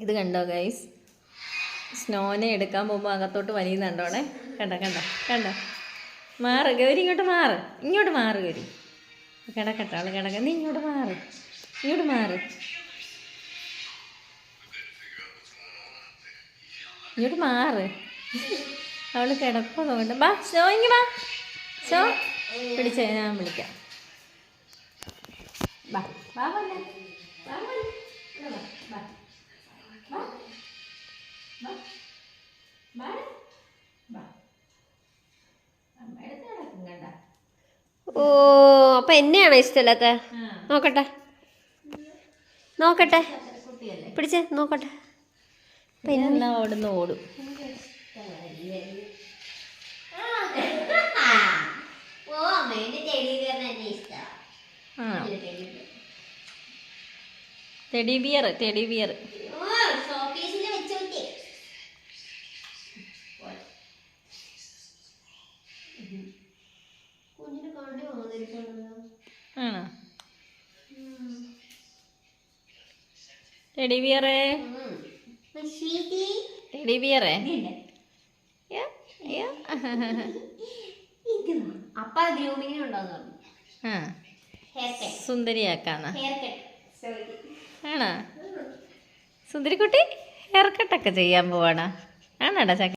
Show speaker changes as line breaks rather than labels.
ഇത് കണ്ടോ ഗൈസ്, സ്നോനെ എടുക്കാൻ പോകുമ്പോൾ അകത്തോട്ട് വലിയുന്നുണ്ടോടെ. കണ്ടോ കണ്ടോ കണ്ടോ. മാറ് ഗൗരി, ഇങ്ങോട്ട് മാറ്, ഇങ്ങോട്ട് മാറ് ഗൗരി. കിടക്കട്ടെ അവള് കിടക്ക, നീ ഇങ്ങോട്ട് മാറ്, ഇങ്ങോട്ട് മാറ്, ഇങ്ങോട്ട് മാറ്. അവള് കിടപ്പോ നോക്കണ്ട. ബാ സ്നോ, ഇങ്ങ് വാ സ്നോ, പിടിച്ചേ ഞാൻ വിളിക്കാം. ബാ ബാ പോലെ ബാ പോലെ ബാ ബാ ബാ ബാ ബാ. അമ്മയുടെ കിടക്കും കണ്ട.
ഓ, അപ്പൊ എന്നെയാണോ ഇഷ്ടമല്ലാത്ത? നോക്കട്ടെ നോക്കട്ടെ, പിടിച്ചേ നോക്കട്ടെ.
പിന്നെ ഓടുന്ന ഓടും. Teddy bear, teddy bear. ആണോ ടെഡി ബിയറേ, ടെഡി ബിയറേ.
അപ്പ ഗ്രൂമിങ്ങിന് ഉണ്ടോന്ന് പറഞ്ഞു.
ആ സുന്ദരിയാക്കാന്ന ആണോ സുന്ദരിക്കുട്ടി? ഹെയർ കട്ടൊക്കെ ചെയ്യാൻ പോവാണോ? ആണോടാ ചക്ക?